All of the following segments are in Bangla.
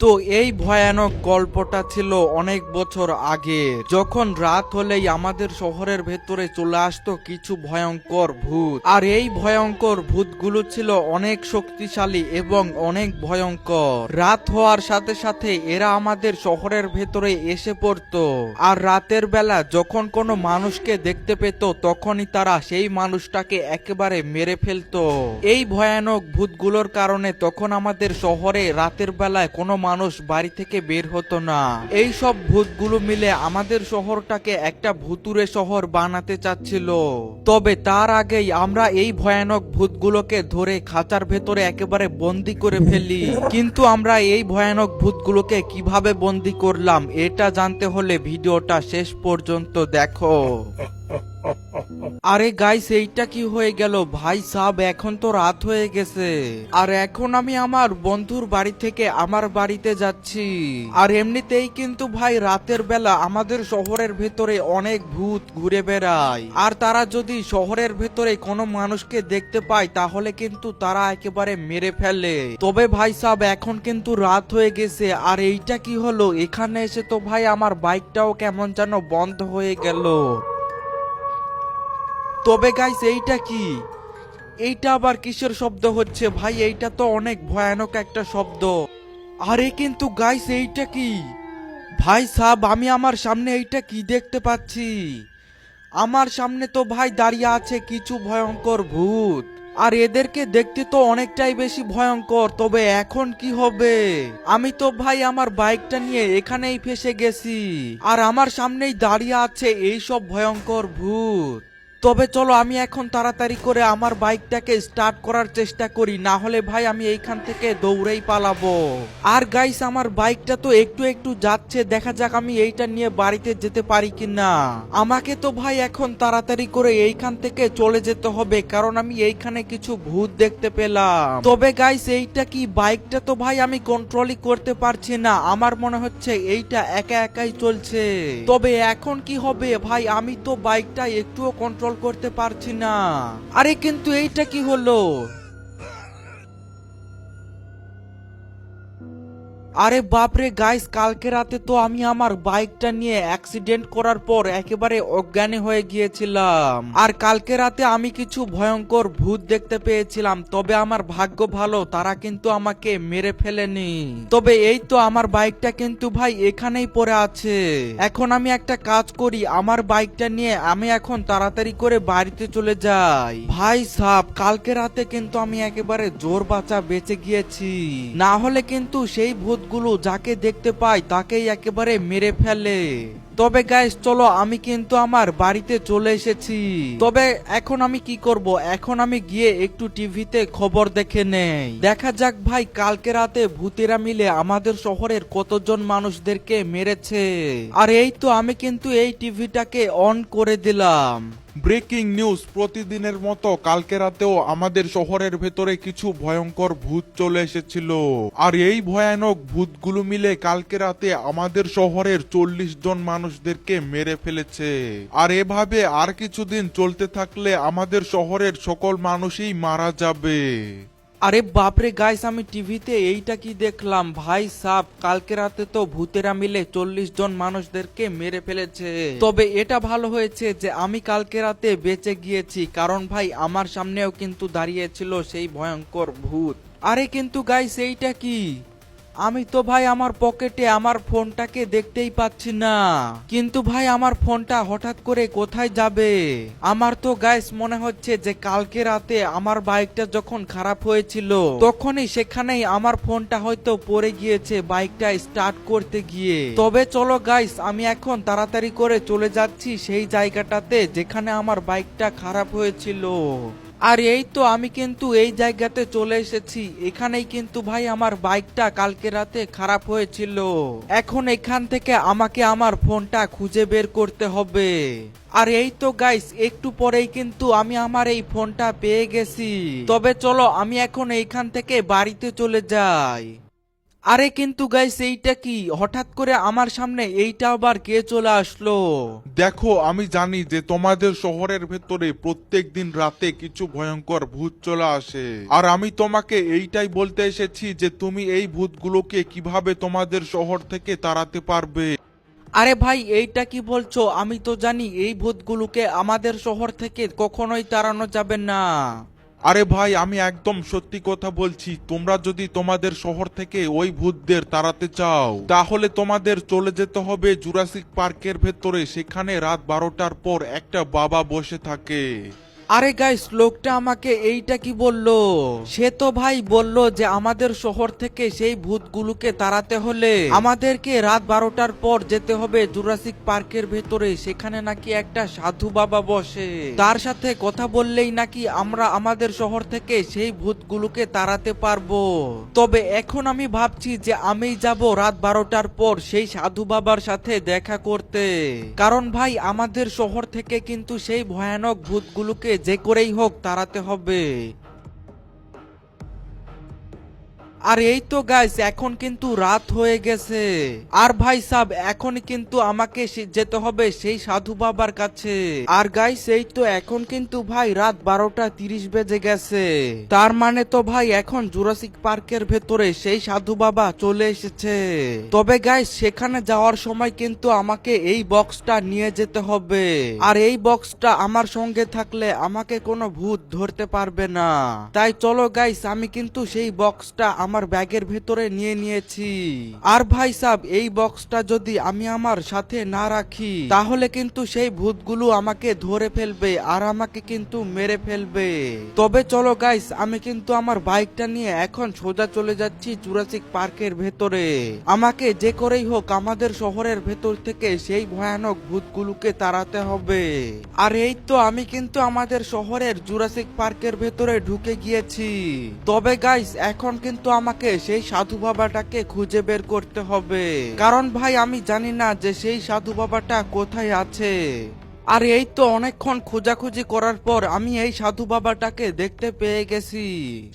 তো এই ভয়ানক গল্পটা ছিল অনেক বছর আগে, যখন রাত হলেই আমাদের শহরের ভেতরে চলে আসতো কিছু ভয়ঙ্কর ভূত। আর এই ভয়ঙ্কর ভূতগুলো ছিল অনেক শক্তিশালী এবং অনেক ভয়ঙ্কর। রাত হওয়ার সাথে সাথে এরা আমাদের শহরের ভেতরে এসে পড়তো। আর রাতের বেলা যখন কোনো মানুষকে দেখতে পেত তখনই তারা সেই মানুষটাকে একেবারে মেরে ফেলতো। এই ভয়ানক ভূতগুলোর কারণে তখন আমাদের শহরে রাতের বেলায় কোনো মানুষ বাড়ি থেকে বের হতো না। এই সব ভূতগুলো মিলে আমাদের শহরটাকে একটা ভুতুরে শহর বানাতে চাচ্ছিল। তবে তার আগেই আমরা এই ভয়ানক ভূতগুলোকে ধরে খাঁচার ভেতরে একেবারে বন্দি করে ফেলি। কিন্তু আমরা এই ভয়ানক ভূতগুলোকে কিভাবে বন্দি করলাম এটা জানতে হলে ভিডিওটা শেষ পর্যন্ত দেখো। আরে গাইস, এইটা কি হয়ে গেল ভাই সাব? এখন তো রাত হয়ে গেছে, আর এখন আমি আমার বন্ধুর বাড়ি থেকে আমার বাড়িতে যাচ্ছি। আর এমনিতেই কিন্তু ভাই রাতের বেলা আমাদের শহরের ভেতরে অনেক ভূত ঘুরে বেড়ায়। আর তারা যদি শহরের ভেতরে কোনো মানুষকে দেখতে পায় তাহলে কিন্তু তারা একেবারে মেরে ফেলে। তবে ভাই সাব এখন কিন্তু রাত হয়ে গেছে, আর এইটা কি হলো? এখানে এসে তো ভাই আমার বাইকটাও কেমন যেন বন্ধ হয়ে গেল। তবে গাইস, এইটা কি? এইটা আবার কিসের শব্দ হচ্ছে ভাই? এইটা তো অনেক ভয়ানক একটা শব্দ। আরে কিন্তু গাইস, এইটা কি? ভাই সাব, আমি আমার সামনে এইটা কি দেখতে পাচ্ছি? আমার সামনে তো ভাই দাঁড়িয়ে আছে কিছু ভয়ঙ্কর ভূত। আর এদেরকে দেখতে তো অনেকটাই বেশি ভয়ঙ্কর। তবে এখন কি হবে? আমি তো ভাই আমার বাইকটা নিয়ে এখানেই ফেসে গেছি, আর আমার সামনেই দাঁড়িয়ে আছে এই সব ভয়ঙ্কর ভূত। তবে চলো আমি এখন তাড়াতাড়ি করে আমার বাইকটাকে স্টার্ট করার চেষ্টা করি, না হলে ভাই আমি এইখান থেকে দৌড়েই পালাবো। আর গাইস, আমার বাইকটা তো একটু একটু যাচ্ছে, দেখা যাক আমি এইটা নিয়ে বাড়িতে যেতে পারি কিনা। আমাকে তো ভাই এখন তাড়াতাড়ি করে এইখান থেকে চলে যেতে হবে, কারণ আমি এইখানে কিছু ভূত দেখতে পেলাম। তবে গাইস, এইটা কি? বাইকটা তো ভাই আমি কন্ট্রোলই করতে পারছি না। আমার মনে হচ্ছে এইটা একা একাই চলছে। তবে এখন কি হবে ভাই? আমি তো বাইকটা একটুও কন্ট্রোল করতে পারছি না। আরে কিন্তু এইটা কি হলো? আরে বাপরে গাইস, কালকে রাতে তো আমি আমার বাইকটা নিয়ে অ্যাক্সিডেন্ট করার পর একেবারে অজ্ঞানী হয়ে গিয়েছিলাম। আর কালকে রাতে আমি কিছু ভয়ঙ্কর ভূত দেখতে পেয়েছিলাম। তবে আমার ভাগ্য ভালো, তারা কিন্তু আমাকে মেরে ফেলেনি। তবে এই তো আমার বাইকটা কিন্তু ভাই এখানেই পড়ে আছে। এখন আমি একটা কাজ করি, আমার বাইকটা নিয়ে আমি এখন তাড়াতাড়ি করে বাড়িতে চলে যাই। ভাই সাব, কালকে রাতে কিন্তু আমি একেবারে জোর বাঁচা বেঁচে গিয়েছি, না হলে কিন্তু সেই ভূতগুলো যাকে দেখতে পায় তাকেই একেবারে মেরে ফেলে। তবে গাইস চলো, আমি কিন্তু আমার বাড়িতে চলে এসেছি। তবে এখন আমি কি করব? এখন আমি গিয়ে একটু টিভিতে খবর দেখে নেই। দেখা যাক ভাই কালকে রাতে ভূতেরা মিলে আমাদের শহরের কতজন মানুষদেরকে মেরেছে। আর এই তো আমি কিন্তু এই টিভিটাকে অন করে দিলাম। ব্রেকিং নিউজ, প্রতিদিনের মতো কালকে রাতেও আমাদের শহরের ভেতরে কিছু ভয়ঙ্কর ভূত চলে এসেছিল। আর এই ভয়ানক ভূতগুলো মিলে কালকে রাতে আমাদের শহরের 40 জন মানুষদেরকে মেরে ফেলেছে। আর এভাবে আর কিছুদিন চলতে থাকলে আমাদের শহরের সকল মানুষই মারা যাবে। আরে বাপরে গাইস, আমি টিভিতে এইটা কি দেখলাম? ভাই সাব, কালকে রাতে তো ভূতেরা মিলে 40 জন মানুষদেরকে মেরে ফেলেছে। তবে এটা ভালো হয়েছে যে আমি কালকে রাতে বেঁচে গিয়েছি, কারণ ভাই আমার সামনেও কিন্তু দাঁড়িয়েছিল সেই ভয়ঙ্কর ভূত। আরে কিন্তু গাইস, এইটা কি? আমি তো ভাই আমার পকেটে আমার ফোনটাকে দেখতেই পাচ্ছি না। কিন্তু ভাই আমার ফোনটা হঠাৎ করে কোথায় যাবে? আমার তো গাইস মনে হচ্ছে যে কালকে রাতে আমার বাইকটা যখন খারাপ হয়েছিল তখনই সেখানেই আমার ফোনটা হয়তো পড়ে গিয়েছে বাইকটা স্টার্ট করতে গিয়ে। তবে চলো গাইস, আমি এখন তাড়াতাড়ি করে চলে যাচ্ছি সেই জায়গাটাতে যেখানে আমার বাইকটা খারাপ হয়েছিল। আর এই তো আমি কিন্তু এই জায়গাতে চলে এসেছি। এখানেই কিন্তু ভাই আমার বাইকটা কালকে রাতে খারাপ হয়েছিল। এখন এখান থেকে আমাকে আমার ফোনটা খুঁজে বের করতে হবে। আর এই তো গাইস, একটু পরেই কিন্তু আমি আমার এই ফোনটা পেয়ে গেছি। তবে চলো আমি এখন এইখান থেকে বাড়িতে চলে যাই। আরে কিন্তু গাইস এইটা কি, হঠাৎ করে আমার সামনে এইটা আবার কে চলে আসলো? দেখো, আমি জানি যে তোমাদের শহরের ভেতরে প্রত্যেক দিন রাতে কিছু ভয়ঙ্কর ভূত চলে আসে, আর আমি তোমাকে এইটাই বলতে এসেছি যে তুমি এই ভূতগুলোকে কিভাবে তোমাদের শহর থেকে তাড়াতে পারবে। আরে ভাই এইটা কি বলছো? আমি তো জানি এই ভূতগুলোকে আমাদের শহর থেকে কখনোই তাড়ানো যাবে না। আরে ভাই, আমি একদম সত্যি কথা বলছি। তোমরা যদি তোমাদের শহর থেকে ওই ভূতদের তাড়াতে চাও, তাহলে তোমাদের চলে যেতে হবে জুরাসিক পার্কের ভেতরে। সেখানে রাত 12টার পর একটা বাবা বসে থাকে। আরে গাইস, লোকটা আমাকে এইটা কি বললো? সে তো ভাই বললো যে আমাদের শহর থেকে সেই ভূতগুলোকে তাড়াতে হলে আমাদেরকে রাত 12টার পর যেতে হবে জুরাসিক পার্কের ভেতরে। সেখানে নাকি একটা সাধু বাবা বসে, তার সাথে কথা বললেই নাকি আমরা আমাদের শহর থেকে সেই ভূতগুলোকে তাড়াতে পারবো। তবে এখন আমি ভাবছি যে আমি যাব রাত 12টার পর সেই সাধু বাবার সাথে দেখা করতে, কারণ ভাই আমাদের শহর থেকে কিন্তু সেই ভয়ানক ভূতগুলোকে যে করেই হোক তাড়াতে হবে। আর এই তো গাইস, এখন কিন্তু রাত হয়ে গেছে, আর ভাই সাব এখন কিন্তু আমাকে যেতে হবে সেই সাধু বাবার কাছে। আর গাইস এই তো এখন কিন্তু ভাই রাত 12টা 30 বেজে গেছে, তার মানে তো ভাই এখন জুরাসিক পার্কের ভেতরে সেই সাধু বাবা চলে এসেছে। তবে গাইস সেখানে যাওয়ার সময় কিন্তু আমাকে এই বক্সটা নিয়ে যেতে হবে, আর এই বক্সটা আমার সঙ্গে থাকলে আমাকে কোনো ভূত ধরতে পারবে না। তাই চলো গাইস, আমি কিন্তু সেই বক্সটা আমার ব্যাগের ভেতরে নিয়ে নিয়েছি। আর ভাই সাব এই বক্সটা যদি আমি আমার সাথে না রাখি, তাহলে কিন্তু সেই ভূতগুলো আমাকে ধরে ফেলবে আর আমাকে কিন্তু মেরে ফেলবে। তবে চলো গাইস, আমি কিন্তু আমার বাইকটা নিয়ে এখন সোজা চলে যাচ্ছি জুরাসিক পার্কের ভেতরে। আমাকে যে করেই হোক আমাদের শহরের ভেতর থেকে সেই ভয়ানক ভূতগুলোকে তাড়াতে হবে। আর এই তো আমি কিন্তু আমাদের শহরের জুরাসিক পার্কের ভেতরে ঢুকে গিয়েছি। তবে গাইস এখন কিন্তু আমাকে সেই সাধু বাবাটাকে খুঁজে বের করতে হবে, কারণ ভাই আমি জানি না যে সেই সাধু বাবাটা কোথায় আছে। আর এই তো অনেকক্ষণ খোঁজাখুঁজি করার পর আমি এই সাধু বাবাটাকে দেখতে পেয়ে গেছি।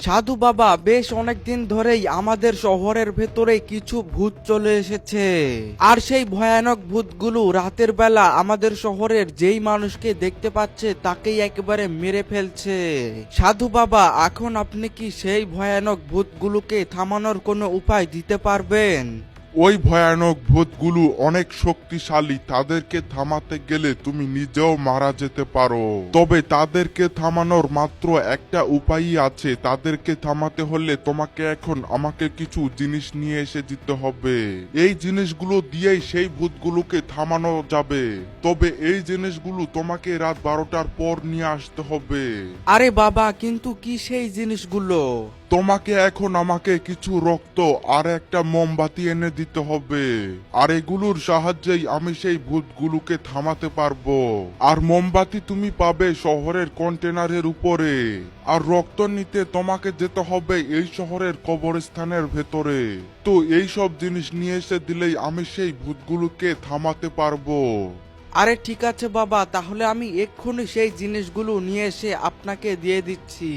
সাধু বাবা, বেশ অনেকদিন ধরেই আমাদের শহরের ভেতরে কিছু ভূত চলে এসেছে, আর সেই ভয়ানক ভূতগুলো রাতের বেলা আমাদের শহরের যেই মানুষকে দেখতে পাচ্ছে তাকেই একেবারে মেরে ফেলছে। সাধু বাবা, এখন আপনি কি সেই ভয়ানক ভূতগুলোকে থামানোর কোনো উপায় দিতে পারবেন? ওই ভয়ানক ভূতগুলো অনেক শক্তিশালী, তাদেরকে থামাতে গেলে তুমি নিজেও মারা যেতে পারো। তবে তাদেরকে থামানোর মাত্র একটা উপায়ই আছে। তাদেরকে থামাতে হলে তোমাকে এখন আমাকে কিছু জিনিস নিয়ে এসে দিতে হবে। এই জিনিসগুলো দিয়েই সেই ভূতগুলোকে থামানো যাবে। তবে এই জিনিসগুলো তোমাকে রাত 12টার পর নিয়ে আসতে হবে। আরে বাবা, কিন্তু কি সেই জিনিসগুলো? তোমাকে এখন আমাকে কিছু রক্ত আর একটা মোমবাতি এনে দিতে হবে, আর এগুলোর সাহায্যেই আমি সেই ভূতগুলোকে থামাতে পারবো। আর মোমবাতি তুমি পাবে শহরের কন্টেনারের উপরে, আর রক্ত নিতে তোমাকে যেতে হবে এই শহরের কবরস্থানের ভেতরে। তো এই সব জিনিস নিয়ে এসে দিলেই আমি সেই ভূতগুলোকে থামাতে পারবো। আরে ঠিক আছে বাবা, তাহলে আমি এক্ষুনি সেই জিনিসগুলো নিয়ে এসে আপনাকে দিয়ে দিচ্ছি।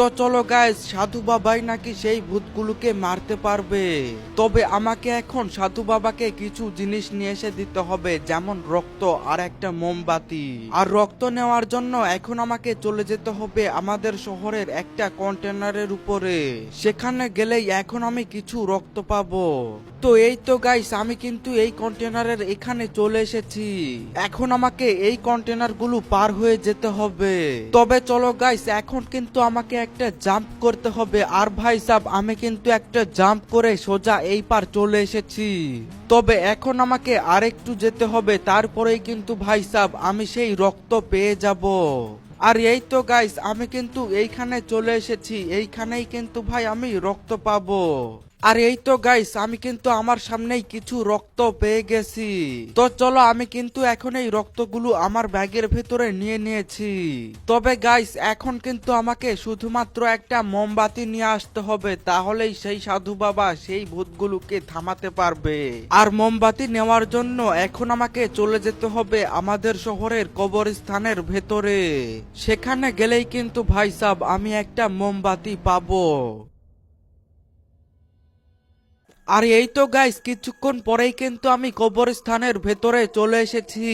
তো চলো গাইস, সাধু বাবাই নাকি সেই ভূতগুলোকে মারতে পারবে। তবে আমাকে এখন সাধু বাবাকে কিছু জিনিস নিয়ে এসে দিতে হবে, যেমন রক্ত আর একটা মোমবাতি। আর রক্ত নেওয়ার জন্য এখন আমাকে চলে যেতে হবে আমাদের শহরের একটা কন্টেনারের উপরে। সেখানে গেলেই এখন আমি কিছু রক্ত পাবো। তো এই তো গাইস, আমি কিন্তু এই কন্টেনারের এখানে চলে এসেছি। এখন আমাকে এই কন্টেনারগুলো পার হয়ে যেতে হবে। তবে চলো গাইস, এখন কিন্তু আমাকে একটা জাম্প করতে হবে। আর ভাই সাব, আমি কিন্তু একটা জাম্প করে সোজা এই পার চলে এসেছি। তবে এখন আমাকে আরেকটু যেতে হবে, তারপরেই কিন্তু ভাই সাব আমি সেই রক্ত পেয়ে যাব। আর এই তো গাইস, আমি কিন্তু এইখানে চলে এসেছি। এইখানেই কিন্তু ভাই আমি রক্ত পাবো। আর এই তো গাইস, আমি কিন্তু আমার সামনেই কিছু রক্ত পেয়ে গেছি। তো চলো, আমি কিন্তু এখন এই রক্তগুলো আমার ব্যাগের ভেতরে নিয়ে নিয়েছি। তবে গাইস, এখন কিন্তু আমাকে শুধুমাত্র একটা মোমবাতি নিয়ে আসতে হবে, তাহলেই সেই সাধু বাবা সেই ভূতগুলোকে থামাতে পারবে। আর মোমবাতি নেওয়ার জন্য এখন আমাকে চলে যেতে হবে আমাদের শহরের কবরস্থানের ভেতরে। সেখানে গেলেই কিন্তু ভাই সাব আমি একটা মোমবাতি পাবো। আর এই তো গাইস কিছুক্ষণ পরেই কিন্তু আমি কবরস্থানের ভেতরে চলে এসেছি।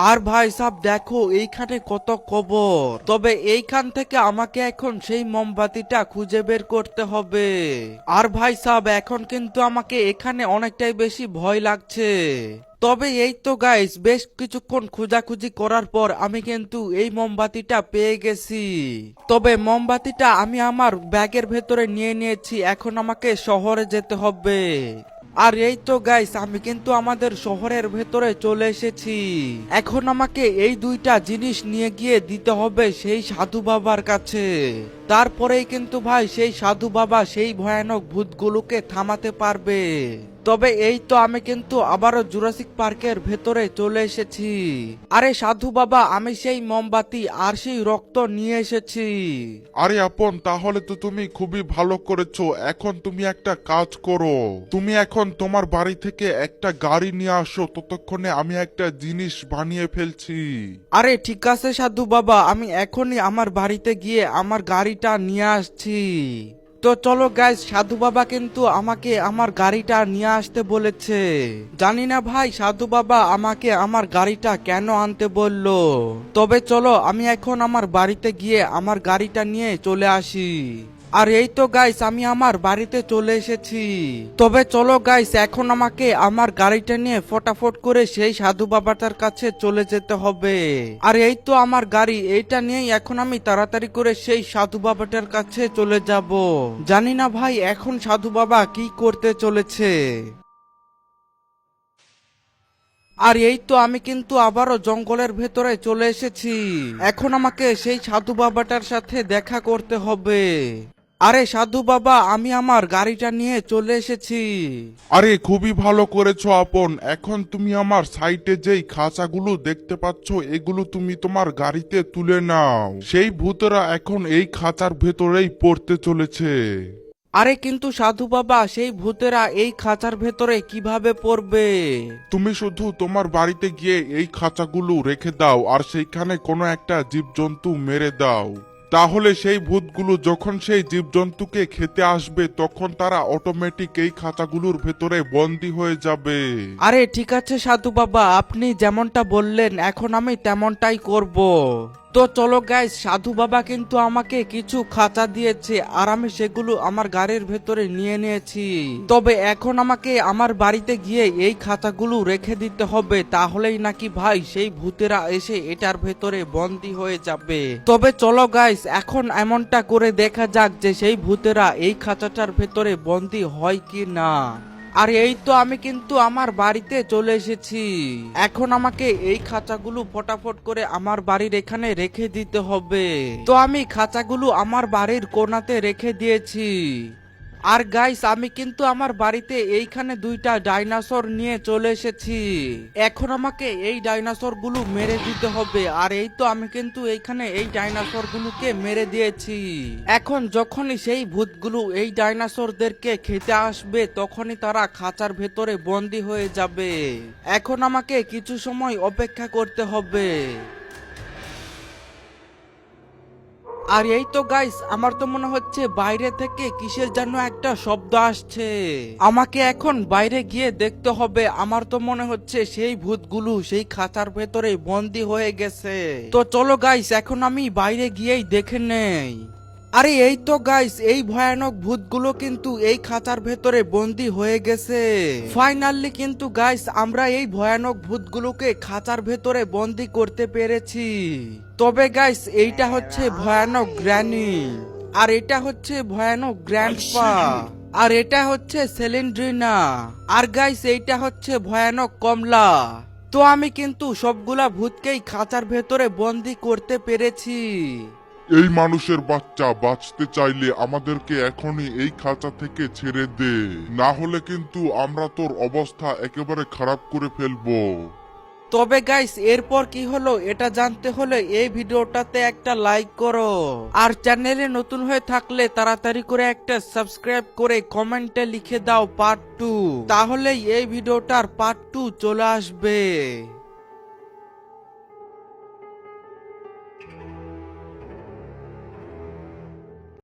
আর ভাই সাব দেখো এইখানে কত কবর, তবে এইখান থেকে আমাকে এখন সেই মোমবাতিটা খুঁজে বের করতে হবে। আর ভাই সাব এখন কিন্তু আমাকে এখানে অনেকটাই বেশি ভয় লাগছে। তবে এই তো গাইস বেশ কিছুক্ষণ খোঁজাখুঁজি করার পর আমি কিন্তু এই মোমবাতিটা পেয়ে গেছি। তবে মোমবাতিটা আমি আমার ব্যাগের ভেতরে নিয়ে নিয়েছি, এখন আমাকে শহরে যেতে হবে। আর এই তো গাইস আমি কিন্তু আমাদের শহরের ভেতরে চলে এসেছি। এখন আমাকে এই দুইটা জিনিস নিয়ে গিয়ে দিতে হবে সেই সাধু বাবার কাছে। তারপরেই কিন্তু ভাই সেই সাধু বাবা সেই ভয়ানক ভূতগুলোকে থামাতে পারবে। তবে এই তো আমি কিন্তু আবারও জুরাসিক পার্কের ভেতরে চলে এসেছি। আরে সাধু বাবা, আমি সেই মোমবাতি আর সেই রক্ত নিয়ে এসেছি। আরে আপন, তাহলে তো তুমি খুবই ভালো করেছো। এখন তুমি একটা কাজ করো, তুমি এখন তোমার বাড়ি থেকে একটা গাড়ি নিয়ে আসো, ততক্ষণে আমি একটা জিনিস বানিয়ে ফেলছি। আরে ঠিক আছে সাধু বাবা, আমি এখনই আমার বাড়িতে গিয়ে আমার গাড়িটা নিয়ে আসছি। তো চলো গাইস, সাধু বাবা কিন্তু আমাকে আমার গাড়িটা নিয়ে আসতে বলেছে। জানি না ভাই সাধু বাবা আমাকে আমার গাড়িটা কেন আনতে বললো। তবে চলো আমি এখন আমার বাড়িতে গিয়ে আমার গাড়িটা নিয়ে চলে আসি। আর এই তো গাইস আমি আমার বাড়িতে চলে এসেছি। তবে চলো গাইস এখন আমাকে আমার গাড়িটা নিয়ে ফটাফট করে সেই সাধু বাবাটার কাছে চলে যেতে হবে। আর এই তো আমার গাড়ি, এইটা নিয়েই এখন আমি তাড়াতাড়ি করে সেই সাধু বাবাটার কাছে চলে যাব। জানি না ভাই এখন সাধু বাবা কি করতে চলেছে। আর এই তো আমি কিন্তু আবারও জঙ্গলের ভেতরে চলে এসেছি। এখন আমাকে সেই সাধু বাবাটার সাথে দেখা করতে হবে। আরে সাধু বাবা, আমি আমার গাড়িটা নিয়ে চলে এসেছি। আরে খুবই ভালো করেছো আপন। এখন তুমি আমার সাইটে যেই খাঁচাগুলো দেখতে পাচ্ছ, এগুলো তুমি তোমার গাড়িতে তুলে নাও। সেই ভূতেরা এখন এই খাঁচার ভেতরেই পড়তে চলেছে। আরে কিন্তু সাধু বাবা, সেই ভূতেরা এই খাঁচার ভেতরে কিভাবে পড়বে? তুমি শুধু তোমার বাড়িতে গিয়ে এই খাঁচাগুলো রেখে দাও, আর সেইখানে কোনো একটা জীবজন্তু মেরে দাও। তাহলে সেই ভূতগুলো যখন সেই জীবজন্তুকে খেতে আসবে, তখন তারা অটোমেটিক এই খাঁচাগুলোর ভেতরে বন্দী হয়ে যাবে। আরে ঠিক আছে সাধু বাবা, আপনি যেমনটা বললেন এখন আমি তেমনটাই করব। তো চলো গাইস, সাধু বাবা কিন্তু আমাকে কিছু খাঁচা দিয়েছে আর আমি সেগুলো আমার গাড়ির ভেতরে নিয়ে নিয়েছি। তবে এখন আমাকে আমার বাড়িতে গিয়ে এই খাঁচাগুলো রেখে দিতে হবে, তাহলেই নাকি ভাই সেই ভূতেরা এসে এটার ভেতরে বন্দী হয়ে যাবে। তবে চলো গাইস এখন এমনটা করে দেখা যাক যে সেই ভূতেরা এই খাঁচাটার ভেতরে বন্দী হয় কি না। আর এই তো আমি কিন্তু আমার বাড়িতে চলে এসেছি। এখন আমাকে এই খাঁচাগুলো ফটাফট করে আমার বাড়ির এখানে রেখে দিতে হবে। তো আমি খাঁচাগুলো আমার বাড়ির কোণাতে রেখে দিয়েছি। আর গাইস আমি কিন্তু আমার বাড়িতে এইখানে দুইটা ডাইনোসর নিয়ে চলে এসেছি। এখন আমাকে এই ডাইনোসর গুলো মেরে দিতে হবে। আর এই তো আমি কিন্তু এইখানে এই ডাইনোসর গুলোকে মেরে দিয়েছি। এখন যখনই সেই ভূতগুলো এই ডাইনোসরদেরকে খেতে আসবে, তখনই তারা খাঁচার ভেতরে বন্দী হয়ে যাবে। এখন আমাকে কিছু সময় অপেক্ষা করতে হবে। আর এই তো গাইস আমার তো মনে হচ্ছে বাইরে থেকে কিসের যেন একটা শব্দ আসছে। আমাকে এখন বাইরে গিয়ে দেখতে হবে। আমার তো মনে হচ্ছে সেই ভূতগুলো সেই খাঁচার ভেতরে বন্দী হয়ে গেছে। তো চলো গাইস এখন আমি বাইরে গিয়েই দেখে নেই। আরে এই তো গাইস এই ভয়ানক ভূতগুলো কিন্তু এই খাঁচার ভেতরে বন্দী হয়ে গেছে। ফাইনালি কিন্তু গাইস আমরা এই ভয়ানক ভূতগুলোকে খাঁচার ভেতরে বন্দী করতে পেরেছি। তবে গাইস এইটা হচ্ছে ভয়ানক গ্র্যানি, আর এটা হচ্ছে ভয়ানক গ্র্যান্ডপা, আর এটা হচ্ছে সেলিন্ড্রিনা, আর গাইস এইটা হচ্ছে ভয়ানক কমলা। তো আমি কিন্তু সবগুলা ভূতকেই খাঁচার ভেতরে বন্দী করতে পেরেছি। এই মানুষের বাচ্চা, বাঁচতে চাইলে আমাদেরকে এখনই এই খাঁচা থেকে ছেড়ে দে, না হলে কিন্তু আমরা তোর অবস্থা একেবারে খারাপ করে ফেলবো। তবে গাইস এরপর কি হলো এটা জানতে হলে এই ভিডিওটাতে একটা লাইক করো, আর চ্যানেলে নতুন হয়ে থাকলে তাড়াতাড়ি করে একটা সাবস্ক্রাইব করে কমেন্টে লিখে দাও পার্ট 2, তাহলেই এই ভিডিওটার পার্ট 2 চলে আসবে।